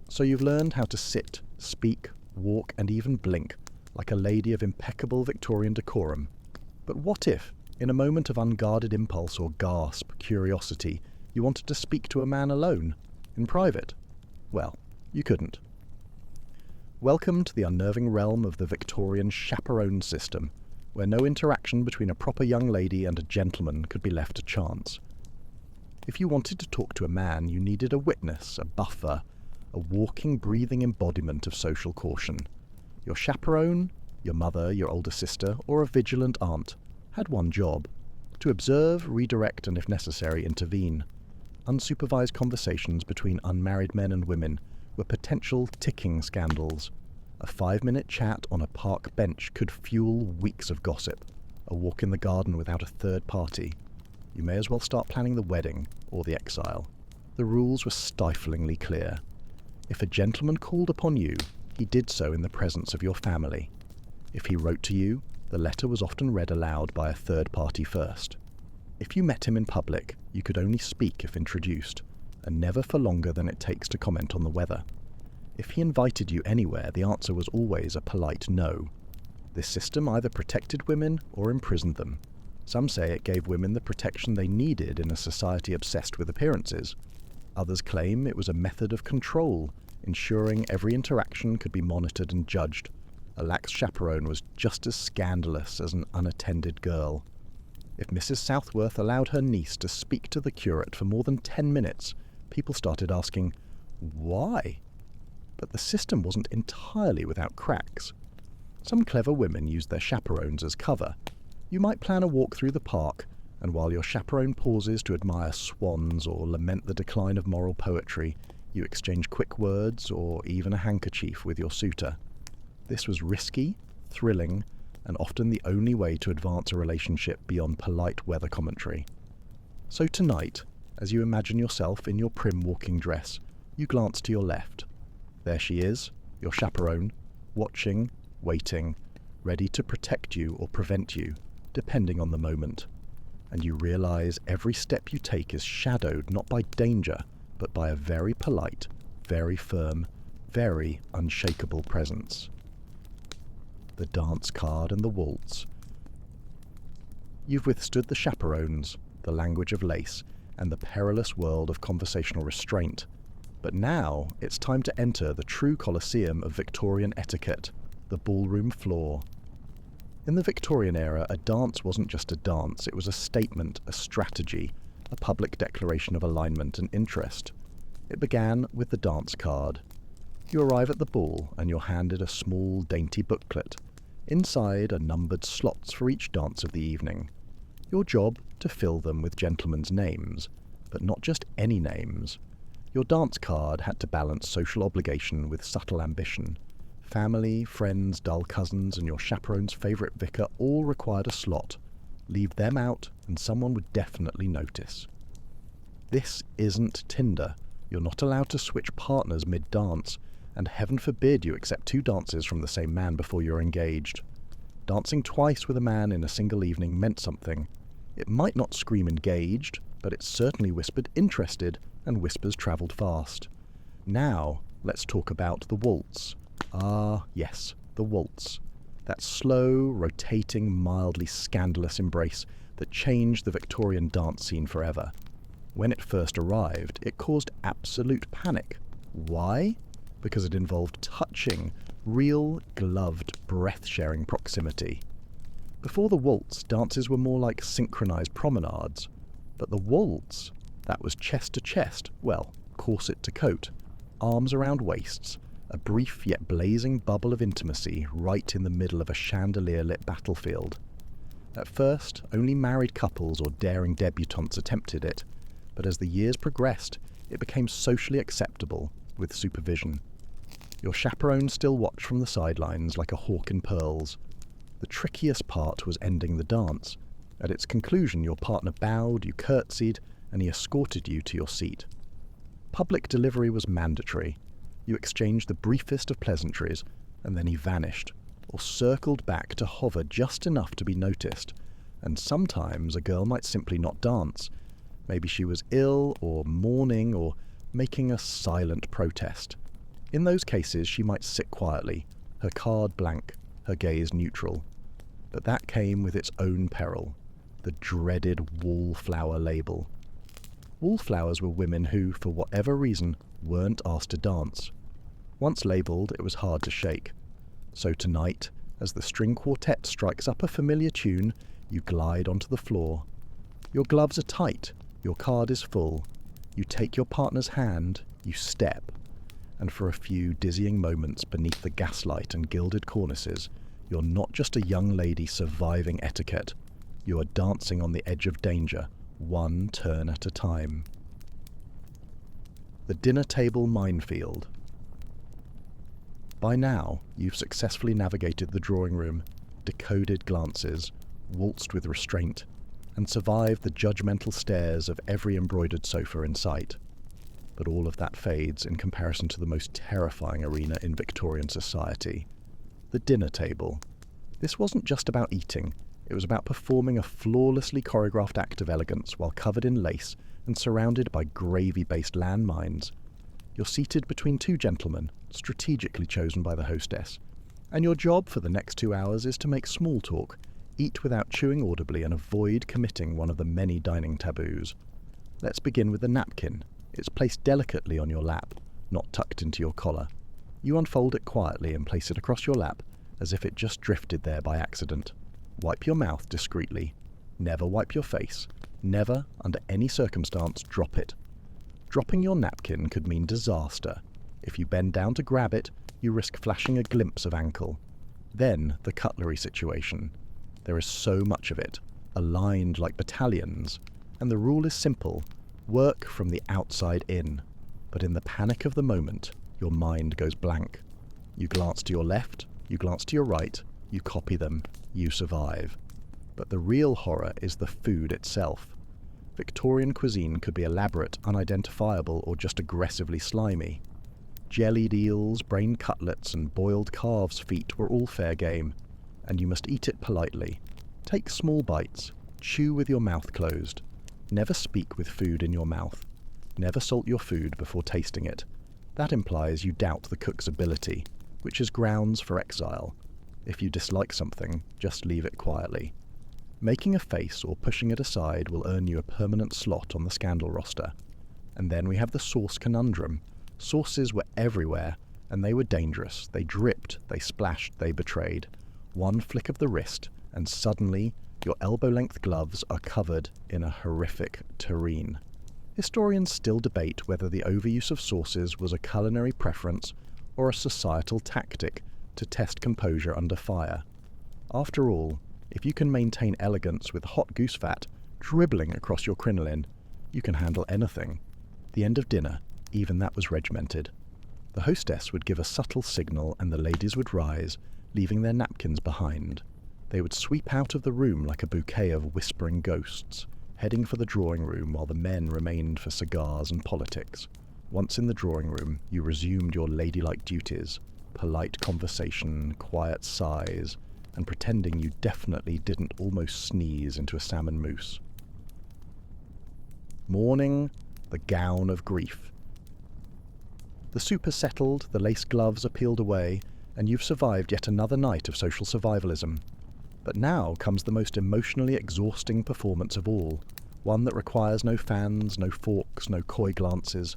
S1: So you've learned how to sit, speak, walk, and even blink like a lady of impeccable Victorian decorum. But what if, in a moment of unguarded impulse or gasp, curiosity, you wanted to speak to a man alone, in private? Well, you couldn't. Welcome to the unnerving realm of the Victorian chaperone system, where no interaction between a proper young lady and a gentleman could be left to chance. If you wanted to talk to a man, you needed a witness, a buffer, a walking, breathing embodiment of social caution. Your chaperone, your mother, your older sister, or a vigilant aunt, had one job: to observe, redirect, and if necessary, intervene. Unsupervised conversations between unmarried men and women were potential ticking scandals. A 5-minute chat on a park bench could fuel weeks of gossip. A walk in the garden without a third party. You may as well start planning the wedding or the exile. The rules were stiflingly clear. If a gentleman called upon you, he did so in the presence of your family. If he wrote to you, the letter was often read aloud by a third party first. If you met him in public, you could only speak if introduced, and never for longer than it takes to comment on the weather. If he invited you anywhere, the answer was always a polite no. This system either protected women or imprisoned them. Some say it gave women the protection they needed in a society obsessed with appearances. Others claim it was a method of control, ensuring every interaction could be monitored and judged. A lax chaperone was just as scandalous as an unattended girl. If Mrs. Southworth allowed her niece to speak to the curate for more than 10 minutes, people started asking, why? But the system wasn't entirely without cracks. Some clever women used their chaperones as cover. You might plan a walk through the park, and while your chaperone pauses to admire swans or lament the decline of moral poetry, you exchange quick words or even a handkerchief with your suitor. This was risky, thrilling, and often the only way to advance a relationship beyond polite weather commentary. So tonight, as you imagine yourself in your prim walking dress, you glance to your left. There she is, your chaperone, watching, waiting, ready to protect you or prevent you, depending on the moment. And you realize every step you take is shadowed not by danger, but by a very polite, very firm, very unshakable presence. The dance card and the waltz. You've withstood the chaperones, the language of lace, and the perilous world of conversational restraint. But now it's time to enter the true Colosseum of Victorian etiquette, the ballroom floor. In the Victorian era, a dance wasn't just a dance, it was a statement, a strategy, a public declaration of alignment and interest. It began with the dance card. You arrive at the ball and you're handed a small, dainty booklet. Inside are numbered slots for each dance of the evening. Your job to fill them with gentlemen's names, but not just any names. Your dance card had to balance social obligation with subtle ambition. Family, friends, dull cousins, and your chaperone's favourite vicar all required a slot. Leave them out, and someone would definitely notice. This isn't Tinder. You're not allowed to switch partners mid-dance, and heaven forbid you accept 2 dances from the same man before you're engaged. Dancing twice with a man in a single evening meant something. It might not scream engaged, but it certainly whispered interested, and whispers travelled fast. Now, let's talk about the waltz. Ah, yes, the waltz. That slow, rotating, mildly scandalous embrace that changed the Victorian dance scene forever. When it first arrived, it caused absolute panic. Why? Because it involved touching, real, gloved, breath-sharing proximity. Before the waltz, dances were more like synchronized promenades. But the waltz, that was chest to chest, well, corset to coat, arms around waists, a brief yet blazing bubble of intimacy right in the middle of a chandelier-lit battlefield. At first, only married couples or daring debutantes attempted it, but as the years progressed, it became socially acceptable, with supervision. Your chaperone still watched from the sidelines like a hawk in pearls. The trickiest part was ending the dance. At its conclusion, your partner bowed, you curtsied, and he escorted you to your seat. Public delivery was mandatory. You exchanged the briefest of pleasantries, and then he vanished, or circled back to hover just enough to be noticed. And sometimes a girl might simply not dance. Maybe she was ill, or mourning, or making a silent protest. In those cases, she might sit quietly, her card blank, her gaze neutral. But that came with its own peril, the dreaded wallflower label. Wallflowers were women who, for whatever reason, weren't asked to dance. Once labelled, it was hard to shake. So tonight, as the string quartet strikes up a familiar tune, you glide onto the floor. Your gloves are tight, your card is full. You take your partner's hand, you step, and for a few dizzying moments beneath the gaslight and gilded cornices, you're not just a young lady surviving etiquette, you are dancing on the edge of danger, one turn at a time. The dinner table minefield. By now, you've successfully navigated the drawing room, decoded glances, waltzed with restraint, and survived the judgmental stares of every embroidered sofa in sight. But all of that fades in comparison to the most terrifying arena in Victorian society, the dinner table. This wasn't just about eating, It was about performing a flawlessly choreographed act of elegance while covered in lace and surrounded by gravy-based landmines. You're seated between two gentlemen, strategically chosen by the hostess, and your job for the next 2 hours is to make small talk, eat without chewing audibly, and avoid committing one of the many dining taboos. Let's begin with the napkin. It's placed delicately on your lap, not tucked into your collar. You unfold it quietly and place it across your lap as if it just drifted there by accident. Wipe your mouth discreetly. Never wipe your face. Never, under any circumstance, drop it. Dropping your napkin could mean disaster. If you bend down to grab it, you risk flashing a glimpse of ankle. Then, the cutlery situation. There is so much of it, aligned like battalions, and the rule is simple: work from the outside in. But in the panic of the moment, your mind goes blank. You glance to your left, you glance to your right, you copy them, you survive. But the real horror is the food itself. Victorian cuisine could be elaborate, unidentifiable, or just aggressively slimy. Jellied eels, brain cutlets, and boiled calves' feet were all fair game, and you must eat it politely. Take small bites, chew with your mouth closed. Never speak with food in your mouth. Never salt your food before tasting it. That implies you doubt the cook's ability, which is grounds for exile. If you dislike something, just leave it quietly. Making a face or pushing it aside will earn you a permanent slot on the scandal roster. And then we have the sauce conundrum. Sauces were everywhere, and they were dangerous. They dripped, they splashed, they betrayed. One flick of the wrist, and suddenly your elbow-length gloves are covered in a horrific tureen. Historians still debate whether the overuse of sauces was a culinary preference or a societal tactic to test composure under fire. After all, if you can maintain elegance with hot goose fat dribbling across your crinoline, you can handle anything. The end of dinner, even that was regimented. The hostess would give a subtle signal and the ladies would rise, leaving their napkins behind. They would sweep out of the room like a bouquet of whispering ghosts, heading for the drawing room while the men remained for cigars and politics. Once in the drawing room, you resumed your ladylike duties: polite conversation, quiet sighs, and pretending you definitely didn't almost sneeze into a salmon mousse. Morning, the gown of grief. The soup is settled, the lace gloves are peeled away, and you've survived yet another night of social survivalism. But now comes the most emotionally exhausting performance of all, one that requires no fans, no forks, no coy glances.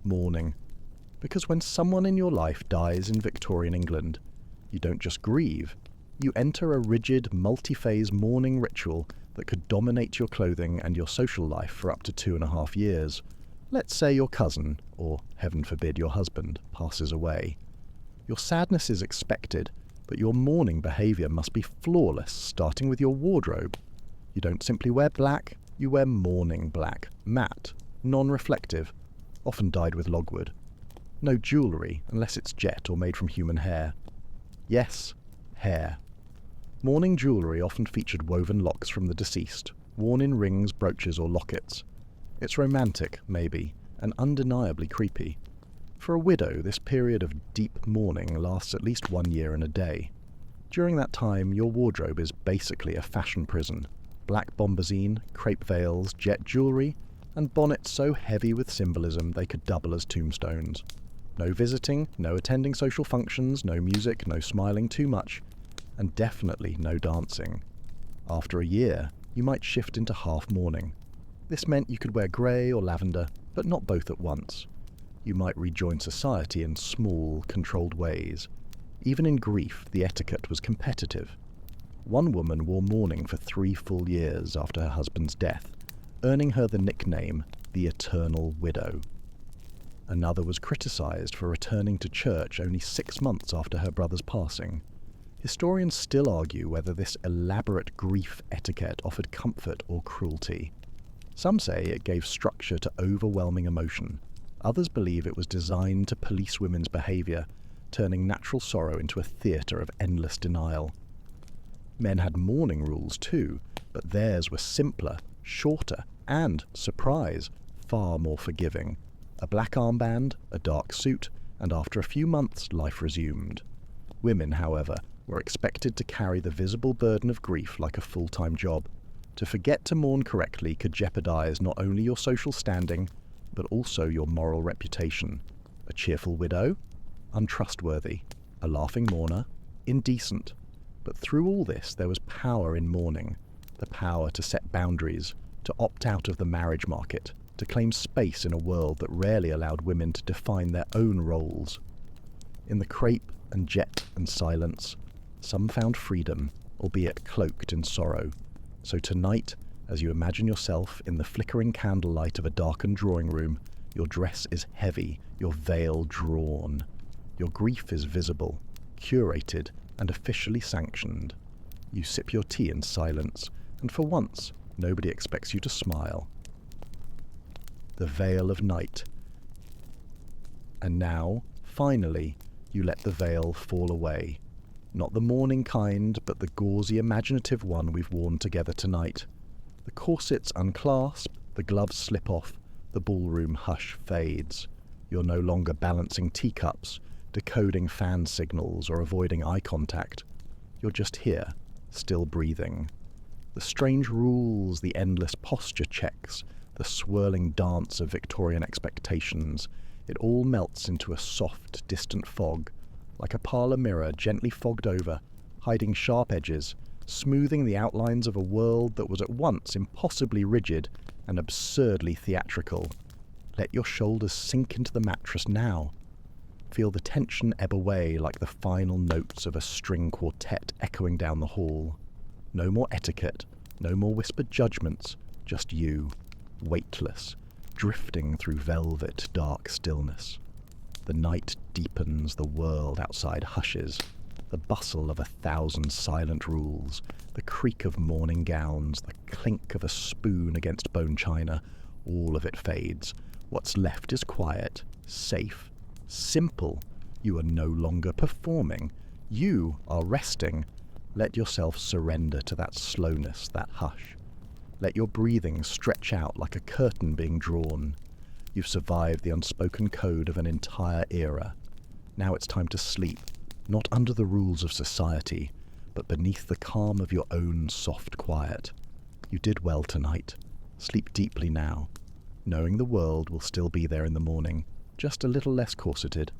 S1: Mourning. Because when someone in your life dies in Victorian England, you don't just grieve, you enter a rigid, multi-phase mourning ritual that could dominate your clothing and your social life for up to 2.5 years. Let's say your cousin, or heaven forbid your husband, passes away. Your sadness is expected, but your mourning behaviour must be flawless, starting with your wardrobe. You don't simply wear black, you wear mourning black, matte, non-reflective, often dyed with logwood. No jewellery, unless it's jet or made from human hair. Yes, hair. Mourning jewellery often featured woven locks from the deceased, worn in rings, brooches or lockets. It's romantic, maybe, and undeniably creepy. For a widow, this period of deep mourning lasts at least 1 year and a day. During that time, your wardrobe is basically a fashion prison. Black bombazine, crepe veils, jet jewellery, and bonnets so heavy with symbolism they could double as tombstones. No visiting, no attending social functions, no music, no smiling too much, and definitely no dancing. After a year, you might shift into half mourning. This meant you could wear grey or lavender, but not both at once. You might rejoin society in small, controlled ways. Even in grief, the etiquette was competitive. One woman wore mourning for 3 full years after her husband's death, earning her the nickname the Eternal Widow. Another was criticised for returning to church only 6 months after her brother's passing. Historians still argue whether this elaborate grief etiquette offered comfort or cruelty. Some say it gave structure to overwhelming emotion. Others believe it was designed to police women's behaviour, turning natural sorrow into a theatre of endless denial. Men had mourning rules too, but theirs were simpler, shorter, and, surprise, far more forgiving. A black armband, a dark suit, and after a few months life resumed. Women, however, We're expected to carry the visible burden of grief like a full-time job. To forget to mourn correctly could jeopardize not only your social standing, but also your moral reputation. A cheerful widow? Untrustworthy. A laughing mourner? Indecent. But through all this, there was power in mourning. The power to set boundaries, to opt out of the marriage market, to claim space in a world that rarely allowed women to define their own roles. In the crepe and jet and silence, some found freedom, albeit cloaked in sorrow. So tonight, as you imagine yourself in the flickering candlelight of a darkened drawing room, your dress is heavy, your veil drawn. Your grief is visible, curated, and officially sanctioned. You sip your tea in silence, and for once, nobody expects you to smile. The veil of night. And now, finally, you let the veil fall away. Not the mourning kind, but the gauzy, imaginative one we've worn together tonight. The corsets unclasp, the gloves slip off, the ballroom hush fades. You're no longer balancing teacups, decoding fan signals, or avoiding eye contact. You're just here, still breathing. The strange rules, the endless posture checks, the swirling dance of Victorian expectations, it all melts into a soft, distant fog, like a parlor mirror gently fogged over, hiding sharp edges, smoothing the outlines of a world that was at once impossibly rigid and absurdly theatrical. Let your shoulders sink into the mattress now. Feel the tension ebb away like the final notes of a string quartet echoing down the hall. No more etiquette, no more whispered judgments, just you, weightless, drifting through velvet dark stillness. The night deepens, the world outside hushes. The bustle of 1,000 silent rules, the creak of morning gowns, the clink of a spoon against bone china, all of it fades. What's left is quiet, safe, simple. You are no longer performing. You are resting. Let yourself surrender to that slowness, that hush. Let your breathing stretch out like a curtain being drawn. You've survived the unspoken code of an entire era. Now it's time to sleep, not under the rules of society, but beneath the calm of your own soft quiet. You did well tonight. Sleep deeply now, knowing the world will still be there in the morning, just a little less corseted.